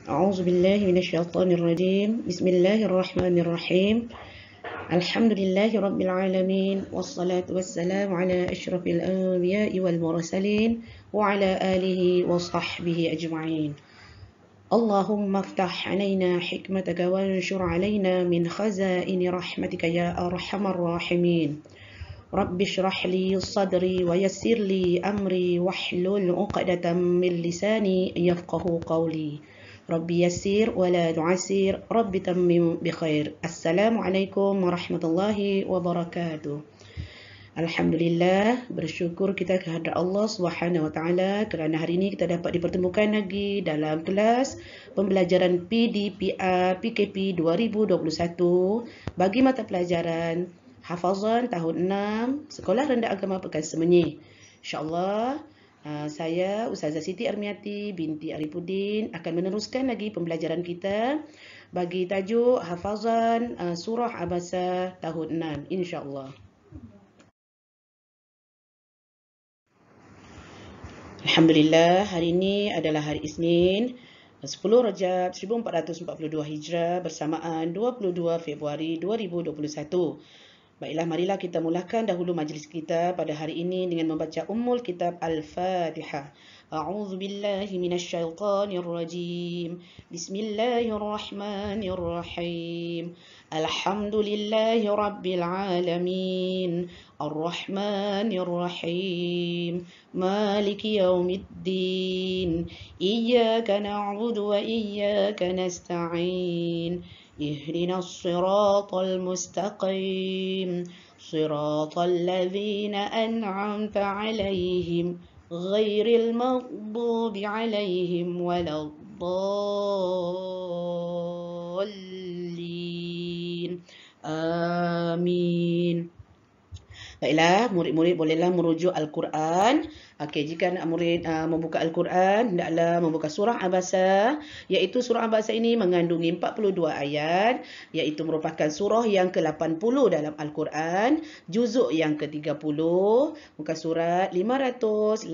أعوذ بالله من الشيطان الرجيم. بسم الله الرحمن الرحيم. الحمد لله رب العالمين، والصلاة والسلام على أشرف الأنبياء والمرسلين وعلى آله وصحبه أجمعين. اللهم افتح علينا حكمتك وانشر علينا من خزائن رحمتك يا أرحم الراحمين. رب اشرح لي صدري ويسر لي أمري واحلل عقدة من لساني يفقه قولي. ربي يسير ولا تعسير، رب تمم بخير. Assalamualaikum warahmatullahi wabarakatuh. Alhamdulillah, bersyukur kita kehadrat Allah Subhanahu Wa Taala kerana hari ini kita dapat dipertemukan lagi dalam kelas pembelajaran PDPR PKP 2021 bagi mata pelajaran Hafazan tahun 6 Sekolah Rendah Agama Pekan Semenyih. InsyaAllah saya Ustazah Siti Armiati binti Arifuddin akan meneruskan lagi pembelajaran kita bagi tajuk Hafazan Surah Abasa tahun 6 insya-Allah. Alhamdulillah, hari ini adalah hari Isnin 10 Rajab 1442 Hijrah bersamaan 22 Februari 2021. Baiklah, marilah kita mulakan dahulu majlis kita pada hari ini dengan membaca Ummul Kitab Al-Fatihah. A'udzu billahi minasyaitonir rajim. Bismillahirrahmanirrahim. Alhamdulillahi rabbil alamin. Ar-Rahmanir Rahim. Maliki yaumiddin. Iyyaka na'budu wa iyyaka nasta'in. اهدنا الصراط المستقيم صراط الذين أنعمت عليهم غير المغضوب عليهم ولا الضالين آمين. Baiklah, murid-murid bolehlah merujuk Al-Quran. Okey, jika nak murid membuka Al-Quran, hendaklah membuka surah Abasa, iaitu surah Abasa ini mengandungi 42 ayat, iaitu merupakan surah yang ke-80 dalam Al-Quran, juzuk yang ke-30, muka surat 585,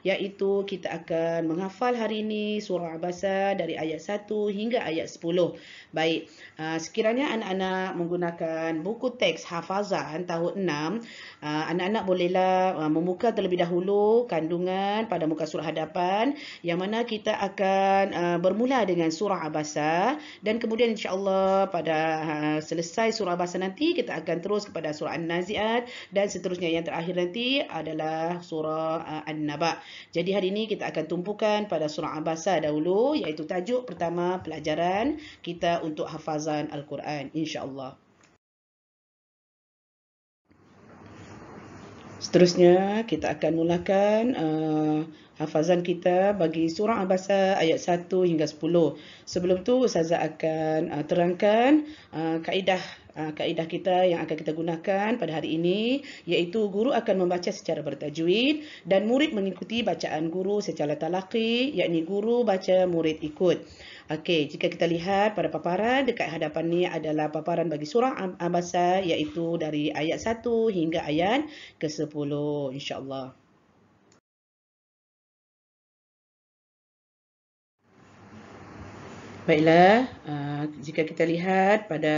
iaitu kita akan menghafal hari ini surah Abasa dari ayat 1 hingga ayat 10. Baik, sekiranya anak-anak menggunakan buku teks hafazan tahun 6, anak-anak bolehlah membuka terlebih dahulu kandungan pada muka surah hadapan yang mana kita akan bermula dengan surah Abasa dan kemudian insya-Allah pada selesai surah Abasa nanti kita akan terus kepada surah An-Nazi'at dan seterusnya yang terakhir nanti adalah surah An-Naba. Jadi hari ini kita akan tumpukan pada surah Abasa dahulu, iaitu tajuk pertama pelajaran kita untuk hafazan Al-Quran insya-Allah. Seterusnya kita akan mulakan hafazan kita bagi surah Abasa ayat 1 hingga 10. Sebelum tu Ustazah akan terangkan kaedah kita yang akan kita gunakan pada hari ini, iaitu guru akan membaca secara bertajwid dan murid mengikuti bacaan guru secara talaqi, yakni guru baca murid ikut. Okey, jika kita lihat pada paparan dekat hadapan ni adalah paparan bagi surah Abasa, iaitu dari ayat 1 hingga ayat ke-10 insya-Allah. Baiklah, jika kita lihat pada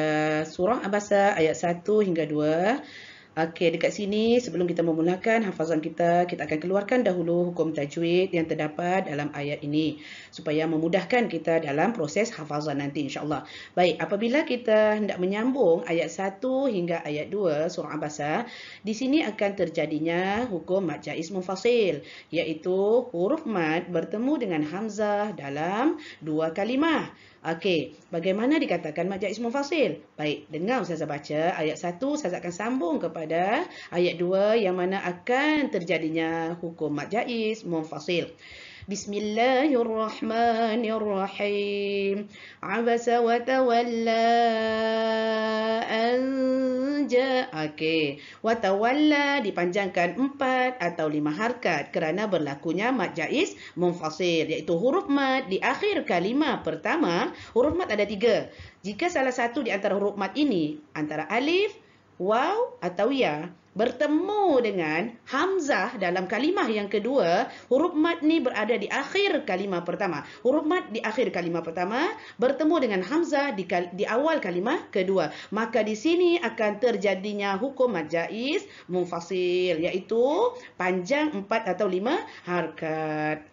surah Abasa ayat 1 hingga 2, okey, dekat sini sebelum kita memulakan hafazan kita akan keluarkan dahulu hukum tajwid yang terdapat dalam ayat ini supaya memudahkan kita dalam proses hafazan nanti insya-Allah. Baik, apabila kita hendak menyambung ayat 1 hingga ayat 2 surah Abasa, di sini akan terjadinya hukum mad jaiz munfasil, iaitu huruf mad bertemu dengan hamzah dalam dua kalimah. Okey, bagaimana dikatakan mad jaiz munfasil? Baik, dengar Ustazah baca ayat 1, Ustazah akan sambung kepada ayat 2 yang mana akan terjadinya hukum mad jaiz munfasil. Bismillahirrahmanirrahim. Abasa wa tawalla anja. Okey, wa tawalla dipanjangkan 4 atau 5 harkat kerana berlakunya mad jaiz munfasil, iaitu huruf mad di akhir kalimah pertama. Huruf mad ada 3. Jika salah satu di antara huruf mad ini antara alif, waw atau ya, bertemu dengan hamzah dalam kalimah yang kedua, huruf mad ni berada di akhir kalimah pertama. Huruf mad di akhir kalimah pertama bertemu dengan hamzah di awal kalimah kedua. Maka di sini akan terjadinya hukum mad jaiz munfasil, iaitu panjang 4 atau 5 harakat.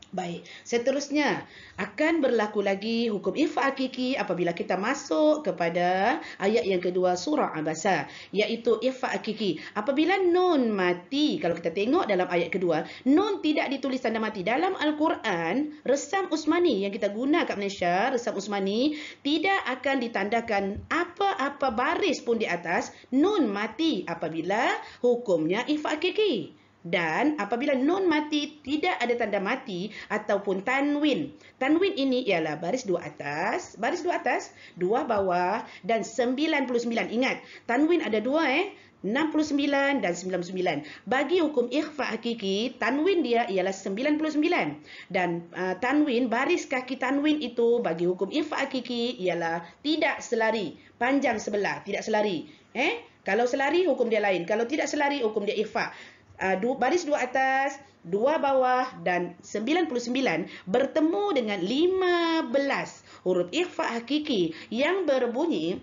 Baik, seterusnya akan berlaku lagi hukum ikhfa hakiki apabila kita masuk kepada ayat yang kedua surah Abasa, iaitu ikhfa hakiki. Apabila nun mati, kalau kita tengok dalam ayat kedua, nun tidak ditulis tanda mati. Dalam Al-Quran, resam Usmani yang kita guna kat Malaysia, resam Usmani, tidak akan ditandakan apa-apa baris pun di atas nun mati apabila hukumnya ikhfa hakiki. Dan apabila nun mati tidak ada tanda mati ataupun tanwin. Tanwin ini ialah baris dua atas, dua bawah dan 99. Ingat, tanwin ada dua 69 dan 99. Bagi hukum ikhfa hakiki, tanwin dia ialah 99. Dan tanwin, baris kaki tanwin itu bagi hukum ikhfa hakiki ialah tidak selari, panjang sebelah, tidak selari. Kalau selari hukum dia lain, kalau tidak selari hukum dia ikhfa. Baris dua atas, dua bawah dan 99 bertemu dengan 15 huruf ikhfa hakiki yang berbunyi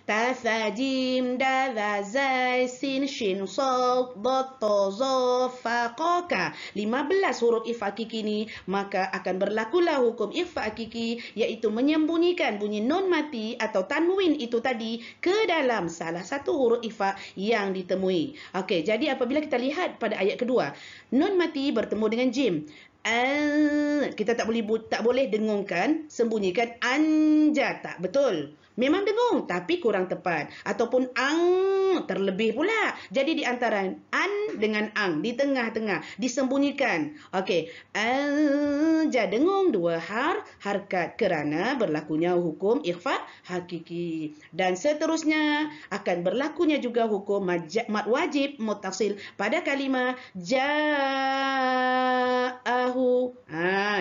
ta tha jim da dha zai sin shin sad dad ta za fa qa ka. 15 huruf ikhfa hakiki ni, maka akan berlakulah hukum ikhfa hakiki, iaitu menyembunyikan bunyi nun mati atau tanwin itu tadi ke dalam salah satu huruf ikhfa yang ditemui. Okey, jadi apabila kita lihat pada ayat kedua, nun mati bertemu dengan jim. Kita tak boleh dengungkan, sembunyikan anja, tak betul. Memang dengung tapi kurang tepat, ataupun terlebih pula. Jadi di antara an dengan ang, di tengah-tengah disembunyikan. Okey, anja dengung dua harakat kerana berlakunya hukum ikhfa hakiki. Dan seterusnya akan berlakunya juga hukum mad wajib muttasil pada kalimah ja'ahu.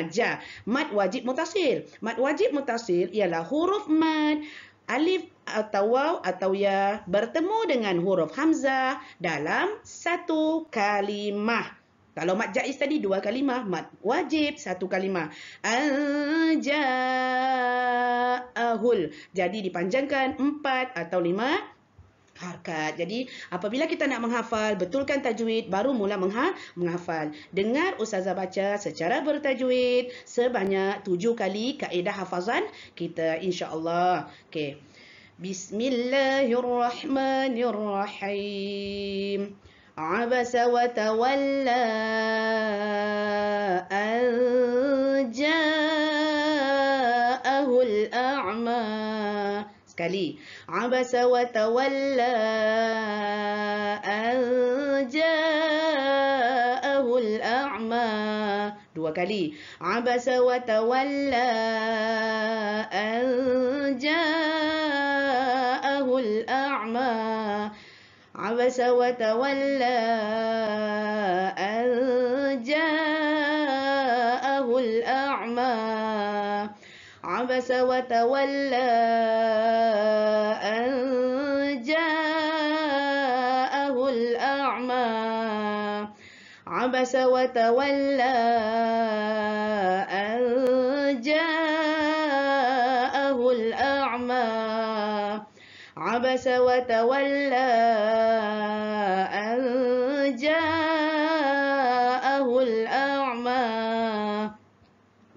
Ja, mad wajib muttasil. Mad wajib muttasil ialah huruf mad alif atau waw atau ya bertemu dengan huruf hamzah dalam satu kalimah. Kalau mad jaiz tadi dua kalimah, mad wajib satu kalimah. Ja'ahul. Jadi dipanjangkan 4 atau 5 harakat. Jadi apabila kita nak menghafal, betulkan tajwid, baru mula menghafal. Dengar ustazah baca secara bertajwid sebanyak 7 kali kaedah hafazan kita, insya-Allah. Okey. Bismillahirrahmanirrahim. Abasa wa tawalla an ja'ahul a'ma. Sekali. Abasa wa tawalla an ja'ahul a'ma. Dua kali. Abasa wa tawalla an ja'ahul a'ma. Abasa wa tawalla an ja'ahul a'ma. Abasa wa tawalla an ja'ahul a'ma. Abasa wa tawalla an ja'ahul a'ma. Abasa wa tawalla an ja'ahul a'ma.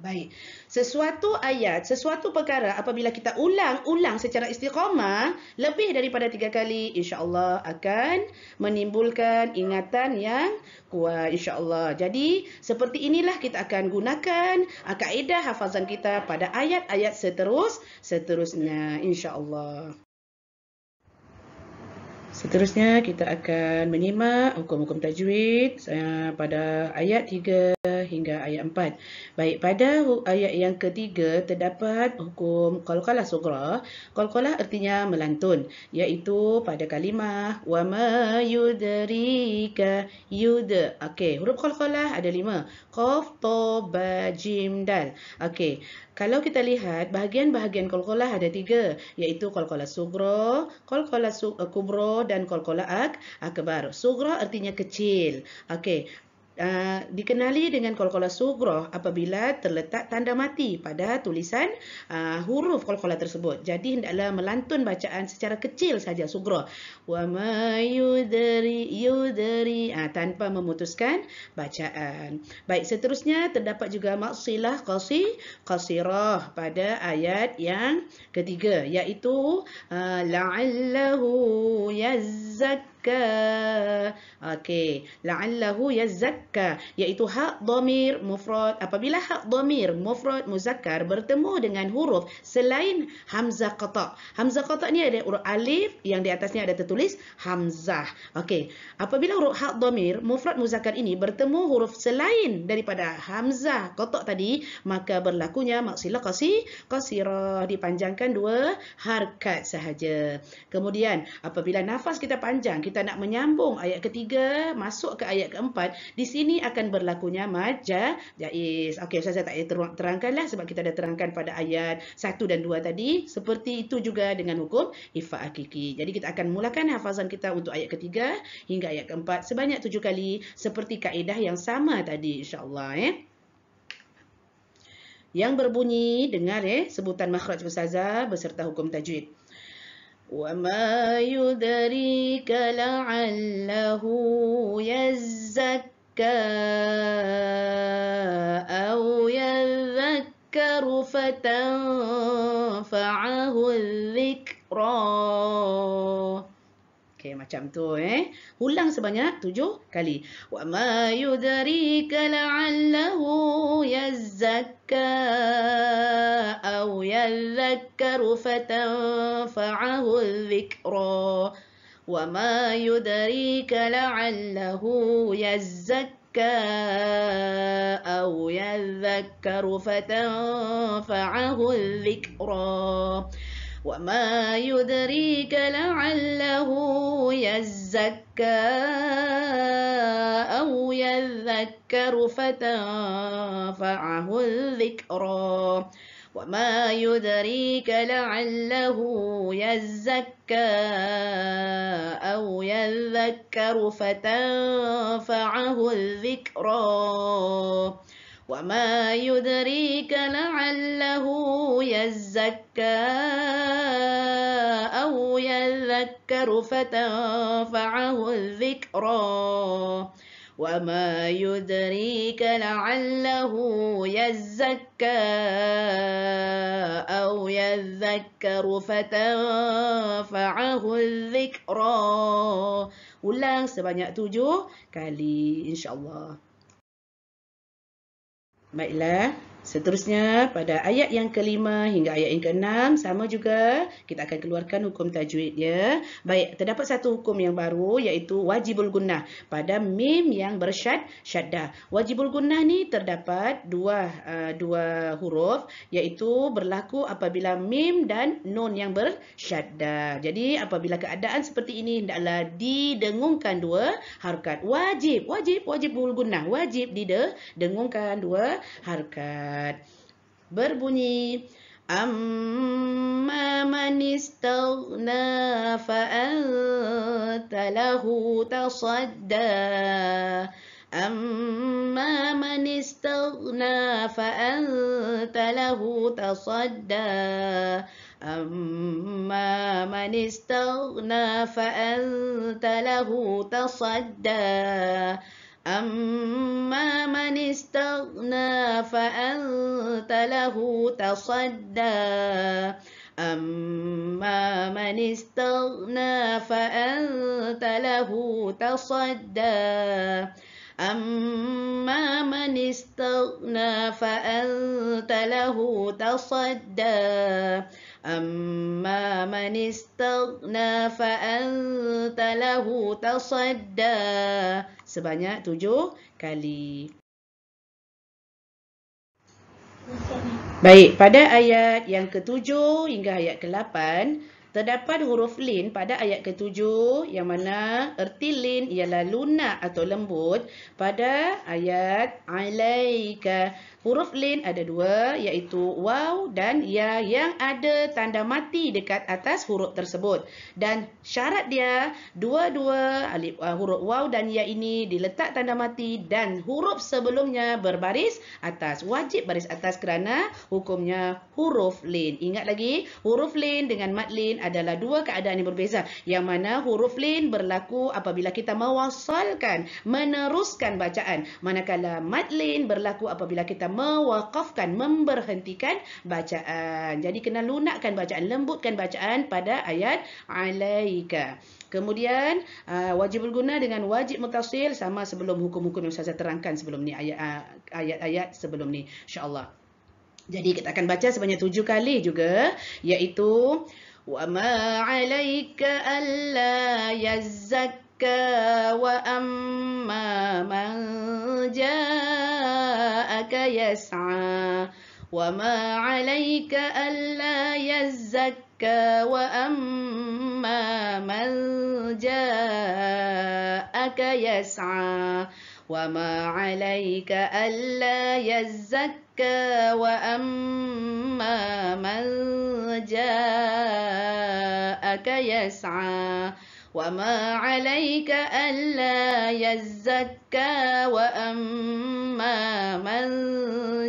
Baik. Sesuatu ayat, sesuatu perkara apabila kita ulang-ulang secara istiqamah lebih daripada 3 kali, insya-Allah akan menimbulkan ingatan yang kuat, insya-Allah. Jadi seperti inilah kita akan gunakan kaedah hafazan kita pada ayat-ayat seterusnya, insya-Allah. Seterusnya kita akan menyimak hukum-hukum tajwid pada ayat 3 hingga ayat 4. Baik, pada ayat yang ketiga terdapat hukum qalqalah sughra. Qalqalah artinya melantun, iaitu pada kalimah wa ma yudrika Okey, huruf qalqalah ada 5. Qaf, ta, ba, jim, dal. Okey, kalau kita lihat bahagian-bahagian qalqalah ada 3, iaitu qalqalah sughra, qalqalah kubra dan qalqalah akbar. Sughra artinya kecil. Okey. Dikenali dengan qalqalah sughra apabila terletak tanda mati pada tulisan huruf qalqalah tersebut. Jadi hendaklah melantun bacaan secara kecil saja sughra. Wa ma yudri tanpa memutuskan bacaan. Baik, seterusnya terdapat juga maksilah qasirah pada ayat yang ketiga, iaitu la'allahu yazzakka. Okey, la'allahu yazzakka, iaitu hak dhamir mufrad. Apabila hak dhamir mufrad muzakkar bertemu dengan huruf selain hamzah qata'. Hamzah qata' ni ada huruf alif yang di atasnya ada tertulis hamzah. Okey, apabila huruf hak dhamir mufrad muzakkar ini bertemu huruf selain daripada hamzah qata' tadi, maka berlakunya maksilah qasirah, dipanjangkan 2 harkat sahaja. Kemudian apabila nafas kita panjang, kita nak menyambung ayat ketiga masuk ke ayat keempat, di sini akan berlakunya mad jaiz. Okey, saya tak payah terangkanlah sebab kita dah terangkan pada ayat 1 dan 2 tadi. Seperti itu juga dengan hukum ifa hakiki. Jadi kita akan mulakan hafazan kita untuk ayat ketiga hingga ayat keempat sebanyak 7 kali seperti kaedah yang sama tadi, insya-Allah. Yang berbunyi, dengar sebutan makhraj ustazah beserta hukum tajwid. وَمَا يُدْرِيكَ لَعَلَّهُ يَزَّكَّى أَوْ يَذَّكَّرُ فَتَنفَعَهُ الذِّكْرَى. Okey, macam tu Ulang sebanyak 7 kali. وَمَا يُدْرِيكَ لَعَلَّهُ يَزَّكَّى أَوْ يَذَّكَّرُ فَتَنفَعَهُ الذِّكْرَى. وَمَا يُدْرِيكَ لَعَلَّهُ يَزَّكَّى أَوْ يَذَّكَّرُ فَتَنفَعَهُ الذِّكْرَى. وَمَا يُدْرِيكَ لَعَلَّهُ يَزَّكَّى أَوْ يَذَّكَّرُ فَتَنفَعَهُ الذِّكْرَى. وَمَا يُدْرِيكَ لَعَلَّهُ يَزَّكَّى أَوْ يَذَّكَّرُ فَتَنفَعَهُ الذِّكْرَى. وَمَا يُدْرِيكَ لَعَلَّهُ يَزَّكَّى أَوْ يَذَّكَّرُ فَتَنفَعَهُ الذِّكْرَى. وَمَا يُدْرِيكَ لَعَلَّهُ يَزَّكَّى أَوْ يَذَّكَّرُ فَتَنفَعَهُ الذِّكْرَى. Ulang sebanyak 7 kali, insya-Allah. Baiklah, seterusnya pada ayat yang kelima hingga ayat yang keenam sama juga kita akan keluarkan hukum tajwid ya. Baik, terdapat satu hukum yang baru iaitu wajibul gunnah pada mim yang bersyaddah. Wajibul gunnah ni terdapat dua huruf iaitu berlaku apabila mim dan nun yang bersyaddah. Jadi apabila keadaan seperti ini hendaklah didengungkan 2 harkat. Wajibul gunnah, wajib didengungkan 2 harkat. Berbunyi amma man istaghna fa anta lahu tasadda. Amma man istaghna fa anta lahu tasadda. Amma man istaghna fa anta lahu tasadda. أَمَّا مَنِ اسْتَغْنَى فَأَنْتَ لَهُ تَصَدَّى. أَمَّا مَنِ اسْتَغْنَى فَأَنْتَ لَهُ تَصَدَّى. أَمَّا مَنِ اسْتَغْنَى فَأَنْتَ لَهُ تَصَدَّى. أَمَّا مَنِ اسْتَغْنَى فَأَنْتَ لَهُ تَصَدَّى. Sebanyak 7 kali. Baik, pada ayat yang ke-7 hingga ayat ke-8, terdapat huruf lin pada ayat ke-7 yang mana erti lin ialah lunak atau lembut. Pada ayat alaika, huruf lin ada dua, iaitu waw dan ya yang ada tanda mati dekat atas huruf tersebut. Dan syarat dia, dua-dua huruf waw dan ya ini diletak tanda mati dan huruf sebelumnya berbaris atas. Wajib baris atas kerana hukumnya huruf lin. Ingat lagi, huruf lin dengan mad lin adalah dua keadaan yang berbeza. Yang mana huruf lin berlaku apabila kita mewasalkan, meneruskan bacaan. Manakala mad lin berlaku apabila kita mewaqafkan, memberhentikan bacaan. Jadi kena lunakkan bacaan, lembutkan bacaan pada ayat alaika. Kemudian wajib berguna dengan wajib mutasil sama sebelum hukum-hukum yang saya terangkan sebelum ni, ayat-ayat sebelum ni, insya-Allah. Jadi kita akan baca sebanyak 7 kali juga, iaitu wa ma 'alaika alla yazzakka wa amma man ja'aka yas'a wa ma 'alaika alla yazzakka wa amma man ja'aka yas'a وما عليك ألا يزكى وأما من جاءك يسعى وما عليك ألا يزكى وأما من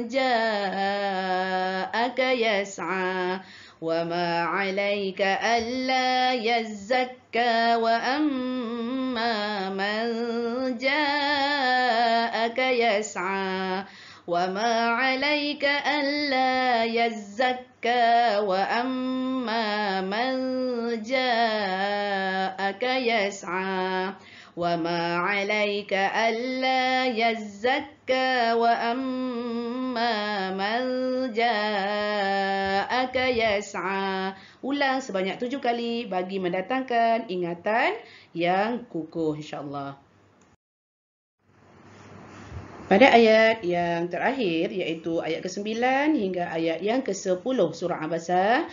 جاءك يسعى وما عليك ألا يزكى وأما من جاءك يسعى وما عليك ألا يزكى وأما من جاءك يسعى وما عليك ألا يزكى وأما من جاءك يسعى. Ulang sebanyak 7 kali bagi mendatangkan ingatan yang kukuh, insya-Allah. Pada ayat yang terakhir, iaitu ayat ke-9 hingga ayat yang ke-10 surah Abasa,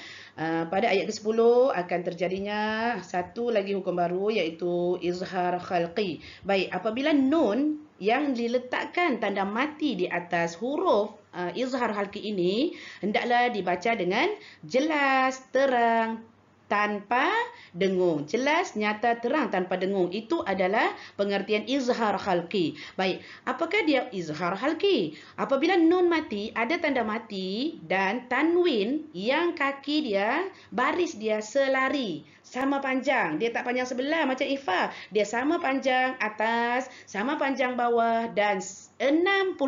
pada ayat ke-10 akan terjadinya satu lagi hukum baru, iaitu izhar khalqi. Baik, apabila nun yang diletakkan tanda mati di atas huruf izhar khalqi ini, hendaklah dibaca dengan jelas, terang, tanpa dengung. Jelas, nyata, terang, tanpa dengung. Itu adalah pengertian izhar khalqi. Baik, apakah dia izhar khalqi? Apabila nun mati, ada tanda mati dan tanwin yang kaki dia, baris dia selari, sama panjang. Dia tak panjang sebelah macam ifa. Dia sama panjang atas, sama panjang bawah dan 69.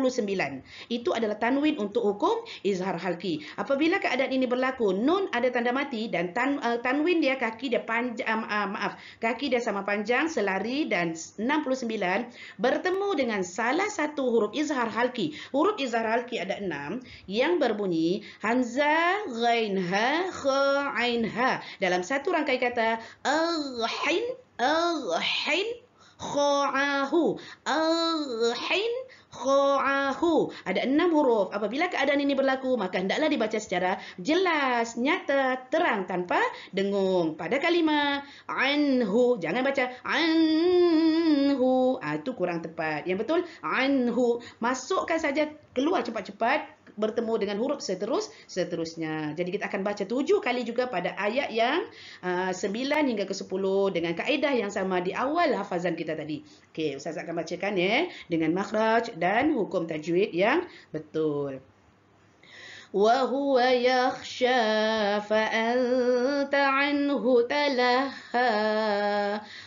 Itu adalah tanwin untuk hukum izhar khalqi. Apabila keadaan ini berlaku, nun ada tanda mati dan tanwin dia kaki dia panjang, kaki dia sama panjang, selari dan 69 bertemu dengan salah satu huruf izhar khalqi. Huruf izhar khalqi ada 6 yang berbunyi hamzah, ghain, ha, kha, ain, ha. Dalam satu rangkai kata aghin, aghin, kha'ahu, aghin, kha'ahu. Ada 6 huruf. Apabila keadaan ini berlaku, maka hendaklah dibaca secara jelas, nyata, terang, tanpa dengung. Pada kalimah anhu, jangan baca anhu. Itu kurang tepat. Yang betul anhu. Masukkan saja, keluar cepat-cepat, bertemu dengan huruf seterusnya. Jadi kita akan baca 7 kali juga pada ayat yang 9 hingga ke 10 dengan kaedah yang sama di awal hafazan kita tadi. Okey, Ustaz akan bacakan ya dengan makhraj dan hukum tajwid yang betul. وهو يخشى فأنت عنه تلهى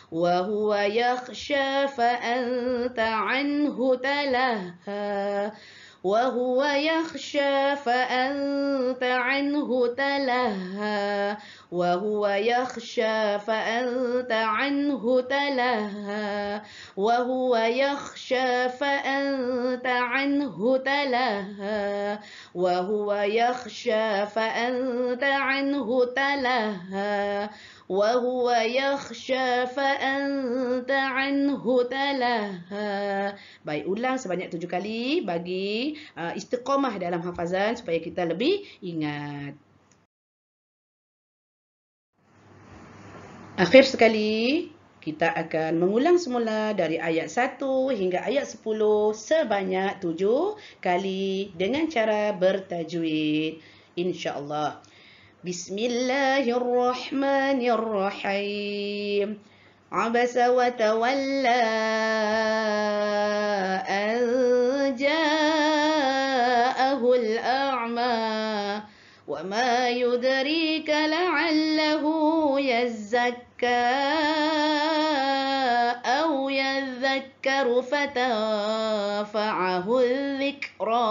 وهو يخشى فأنت عنه تلهى وهو يخشى فأنت عنه تلهى وهو يخشى فأنت عنه تلهى وهو يخشى فأنت عنه تلهى وهو يخشى فأنت عنه تلهى وهو يخشى فأنت عنه تلهى. Baik, ulang sebanyak 7 kali bagi istiqamah dalam hafazan supaya kita lebih ingat. Akhir sekali, kita akan mengulang semula dari ayat 1 hingga ayat 10 sebanyak 7 kali dengan cara bertajwid. InsyaAllah. Bismillahirrahmanirrahim. Abasa wa tawalla an ja'ahul a'ma. وما يدريك لعله يزكى أو يذكر فتنفعه الذكرى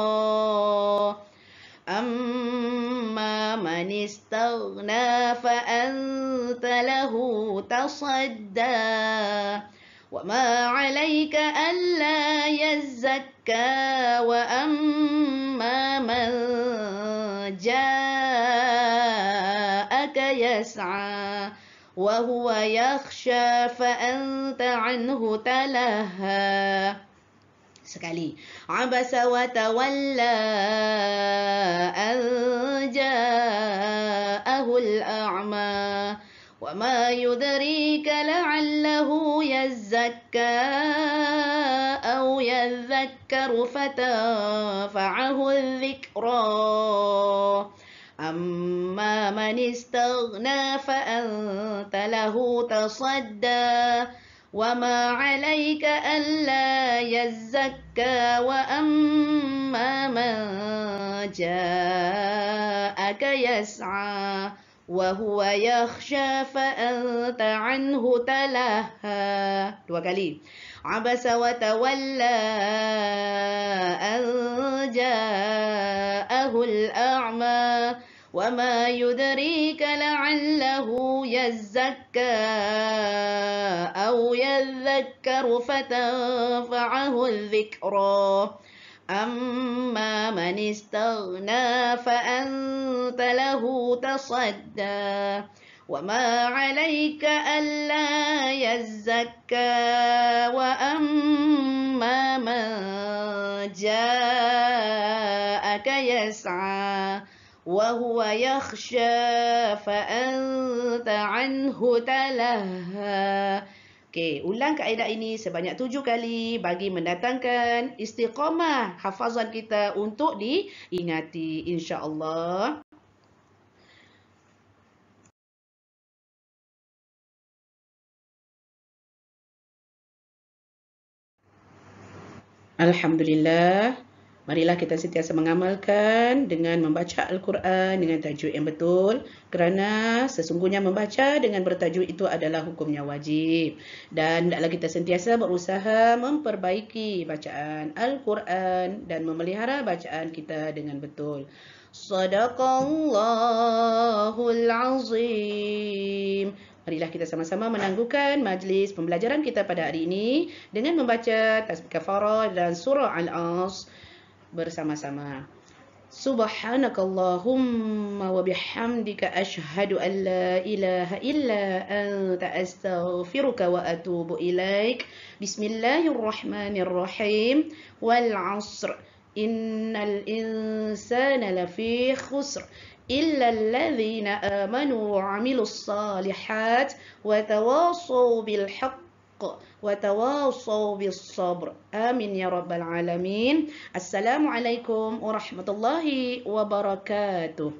أما من استغنى فأنت له تصدى وما عليك ألا يزكى وأما من جاءك يسعى وهو يخشى فأنت عنه تلهى. Sekali. Abasa wa tawalla an ja'ahu al-a'ma wa ma yudrika la'allahu yazzakka aw yadhakkaru fatanfa'ahu adh-dhikra. أما من استغنى فأنت له تصدى وما عليك ألا يزكى وأما من جاءك يسعى وهو يخشى فأنت عنه تلهى. 2 kali. عبس وتولى أن جاءه الأعمى وما يدريك لعله يزكى أو يذكر فتنفعه الذكرى أما من استغنى فأنت له تصدى وما عليك ألا يزكى وأما من جاءك يسعى وهو يخشى فأنت عنه تلهى. Okey, ulang kaedah ini sebanyak 7 kali bagi mendatangkan istiqamah hafazan kita untuk diingati, insya-Allah. Alhamdulillah. Marilah kita sentiasa mengamalkan dengan membaca Al-Quran dengan tajwid yang betul, kerana sesungguhnya membaca dengan bertajwid itu adalah hukumnya wajib. Dan hendaklah kita sentiasa berusaha memperbaiki bacaan Al-Quran dan memelihara bacaan kita dengan betul. Sadaqallahul Azim. Marilah kita sama-sama menangguhkan majlis pembelajaran kita pada hari ini dengan membaca tasbih kafarah dan surah Al-As bersama-sama. Subhanakallahumma wa bihamdika asyhadu an la ilaha illa anta astaghfiruka wa atubu ilaik. Bismillahirrahmanirrahim. Wal 'asr innal insana lafi khusr illa alladhina amanu wa 'amilus salihat wa tawasaw bil haqq وتواصوا بالصبر آمين يا رب العالمين. السلام عليكم ورحمة الله وبركاته.